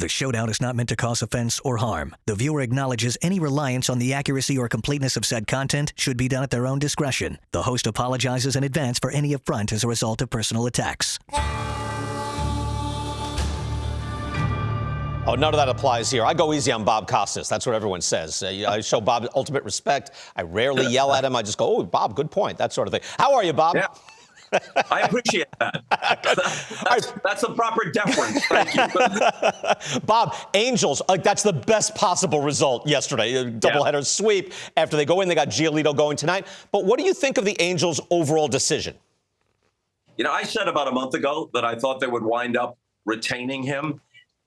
The showdown is not meant to cause offense or harm. The viewer acknowledges any reliance on the accuracy or completeness of said content should be done at their own discretion. The host apologizes in advance for any affront as a result of personal attacks. Oh, none of that applies here. I go easy on Bob Costas. That's what everyone says. I show Bob ultimate respect. I rarely yell at him. I just go, oh, Bob, good point, that sort of thing. How are you, Bob? Yeah. I appreciate that. That's the proper deference. Thank you. Bob, Angels, that's the best possible result yesterday. Doubleheader sweep. After they go in, they got Giolito going tonight. But what do you think of the Angels' overall decision? You know, I said about a month ago that I thought they would wind up retaining him.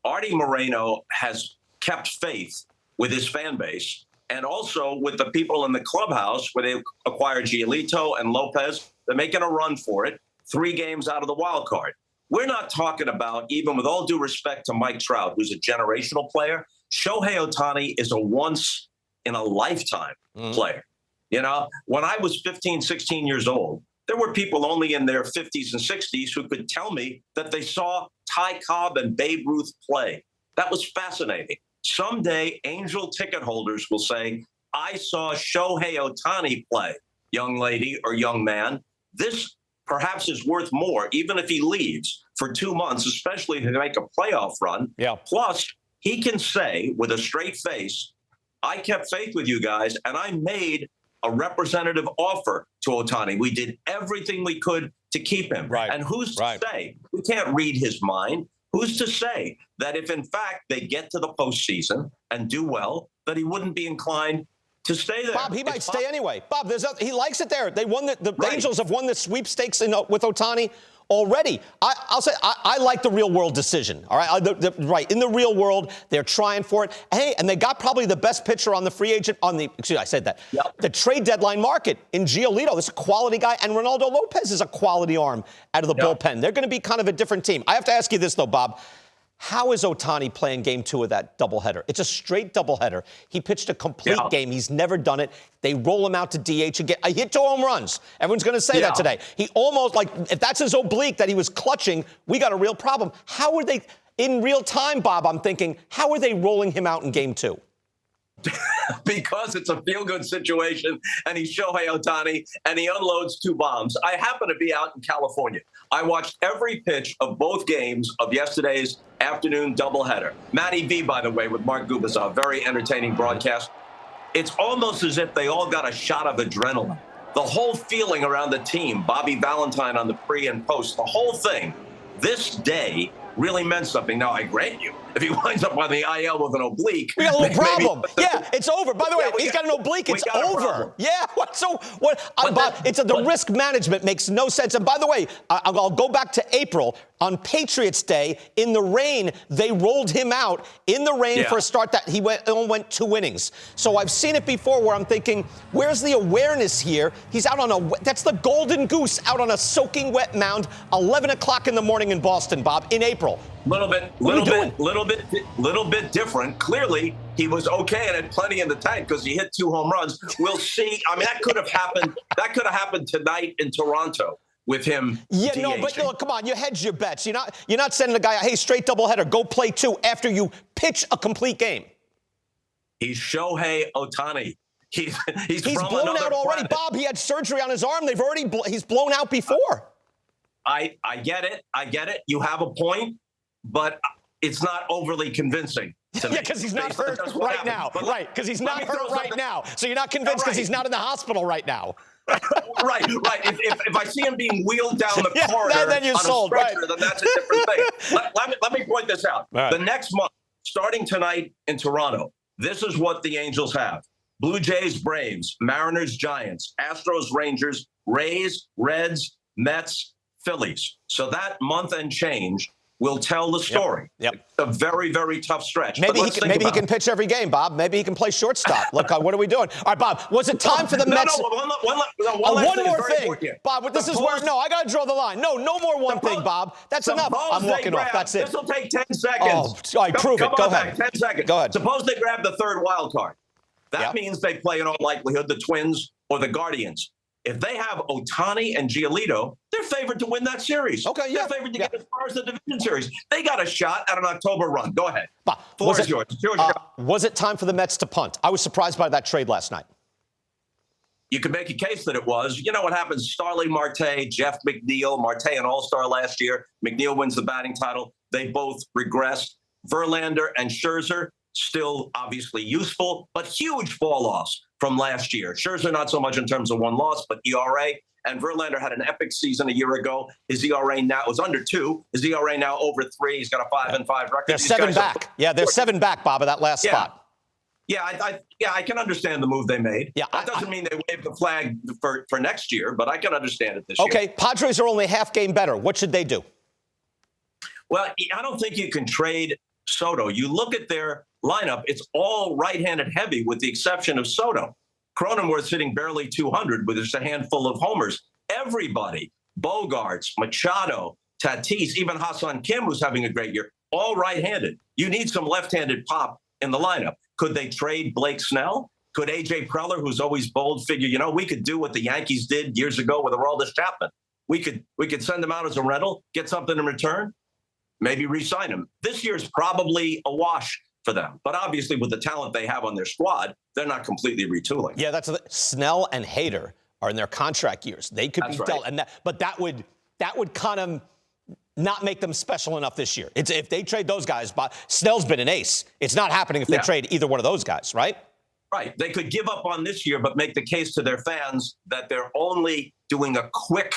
Artie Moreno has kept faith with his fan base and also with the people in the clubhouse where they acquired Giolito and Lopez. They're making a run for it, 3 games out of the wild card. We're not talking about, even with all due respect to Mike Trout, who's a generational player, Shohei Ohtani is a once-in-a-lifetime player. You know, when I was 15, 16 years old, there were people only in their 50s and 60s who could tell me that they saw Ty Cobb and Babe Ruth play. That was fascinating. Someday, Angel ticket holders will say, I saw Shohei Ohtani play, young lady or young man. This perhaps is worth more, even if he leaves for 2 months, especially to make a playoff run. Yeah. Plus, he can say with a straight face, I kept faith with you guys, and I made a representative offer to Ohtani. We did everything we could to keep him. Right. And who's to say? We can't read his mind. Who's to say that if, in fact, they get to the postseason and do well, that he wouldn't be inclined to stay there? Bob, he might stay anyway. Bob, he likes it there. They won the Angels have won the sweepstakes with Ohtani already. I'll say I like the real world decision. All right, right in the real world, they're trying for it. Hey, and they got probably the best pitcher on the free agent the trade deadline market in Giolito. This is a quality guy, and Ronaldo Lopez is a quality arm out of the bullpen. They're going to be kind of a different team. I have to ask you this though, Bob. How is Ohtani playing game 2 of that doubleheader? It's a straight doubleheader. He pitched a complete game. He's never done it. They roll him out to DH again. He hit 2 home runs. Everyone's going to say that today. He almost, if that's his oblique that he was clutching, we got a real problem. How are they, in real time, Bob, I'm thinking, how are they rolling him out in game 2? Because it's a feel-good situation, and he's Shohei Ohtani, and he unloads 2 bombs. I happen to be out in California. I watched every pitch of both games of yesterday's afternoon doubleheader. Matty V, by the way, with Mark Gubicza, very entertaining broadcast. It's almost as if they all got a shot of adrenaline. The whole feeling around the team, Bobby Valentine on the pre and post, the whole thing, this day really meant something. Now, I grant you, if he winds up on the IL with an oblique, we got a little problem. Yeah, it's over. By the way, he's got an oblique. It's over. Yeah. Bob, the risk management makes no sense. And by the way, I'll go back to April. On Patriots Day, in the rain, they rolled him out in the rain for a start that he only went 2 innings. So I've seen it before where I'm thinking, where's the awareness here? He's out on that's the golden goose out on a soaking wet mound, 11 o'clock in the morning in Boston, Bob, in April. Little bit different. Clearly, he was okay and had plenty in the tank because he hit 2 home runs. We'll see. I mean, that could have happened. That could have happened tonight in Toronto with him. Yeah, no, but look, come on, you hedge your bets. You're not sending a guy, hey, straight doubleheader, go play 2 after you pitch a complete game. He's Shohei Ohtani. He's blown out already. Planet. Bob, he had surgery on his arm. He's blown out before. I get it. You have a point, but it's not overly convincing to me. Yeah, because he's not hurt right now. Right, because he's not hurt right now. So you're not convinced because he's not in the hospital right now. Right. If I see him being wheeled down the corridor then you're on sold, a stretcher, then that's a different thing. Let me point this out. Right. The next month, starting tonight in Toronto, this is what the Angels have. Blue Jays, Braves, Mariners, Giants, Astros, Rangers, Rays, Reds, Mets, Phillies. So that month and change will tell the story. Yep. It's a very, very tough stretch. Maybe he can pitch every game, Bob. Maybe he can play shortstop. Look, what are we doing? All right, Bob, was it time for the Mets? One more thing. Bob, this is where, I got to draw the line. No more one thing, Bob. That's enough. I'm walking off. That's it. This will take 10 seconds. All right, prove it. Go ahead. 10 seconds. Go ahead. Suppose they grab the 3rd wild card. That means they play in all likelihood the Twins or the Guardians. If they have Ohtani and Giolito, they're favored to win that series. Okay, yeah. They're favored to get as far as the division series. They got a shot at an October run. Go ahead. Bob, Floor is yours. was it time for the Mets to punt? I was surprised by that trade last night. You can make a case that it was. You know what happens? Starling Marte, Jeff McNeil, Marte an all-star last year. McNeil wins the batting title. They both regressed. Verlander and Scherzer still obviously useful, but huge fall-offs from last year. Scherzer not so much in terms of one loss, but ERA. And Verlander had an epic season a year ago. His ERA now was under 2. His ERA now over 3. He's got a 5-5 record. They're 7 back. They're 7 back, Bob, of that last spot. Yeah, I can understand the move they made. Yeah, that doesn't mean they waved the flag for next year, but I can understand it this year. Okay, Padres are only half game better. What should they do? Well, I don't think you can trade Soto. You look at their lineup, it's all right-handed heavy with the exception of Soto. Cronenworth's hitting barely 200 with just a handful of homers. Everybody, Bogarts, Machado, Tatis, even Hassan Kim, who's having a great year, all right-handed. You need some left-handed pop in the lineup. Could they trade Blake Snell? Could A.J. Preller, who's always bold, figure, we could do what the Yankees did years ago with Aroldis Chapman. We could send him out as a rental, get something in return, maybe re-sign him. This year's probably a wash for them. But obviously, with the talent they have on their squad, they're not completely retooling. Yeah, Snell and Hader are in their contract years. They could be dealt, but that would kind of not make them special enough this year. If they trade those guys, but Snell's been an ace. It's not happening if they trade either one of those guys, right? Right. They could give up on this year, but make the case to their fans that they're only doing a quick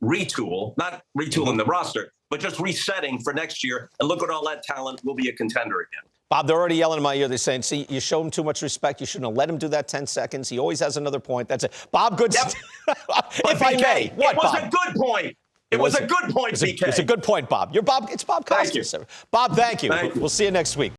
retool, not retooling the roster, but just resetting for next year. And look at all that talent. We'll be a contender again. Bob, they're already yelling in my ear. They're saying, see, you show him too much respect. You shouldn't have let him do that 10 seconds. He always has another point. That's it. Bob, good. Yep. If I may. What, it was Bob? a good point. It was a good point, BK. It's a good point, Bob. You're Bob. It's Bob Costas. Thank you. Bob, thank you. Thank you. We'll see you next week.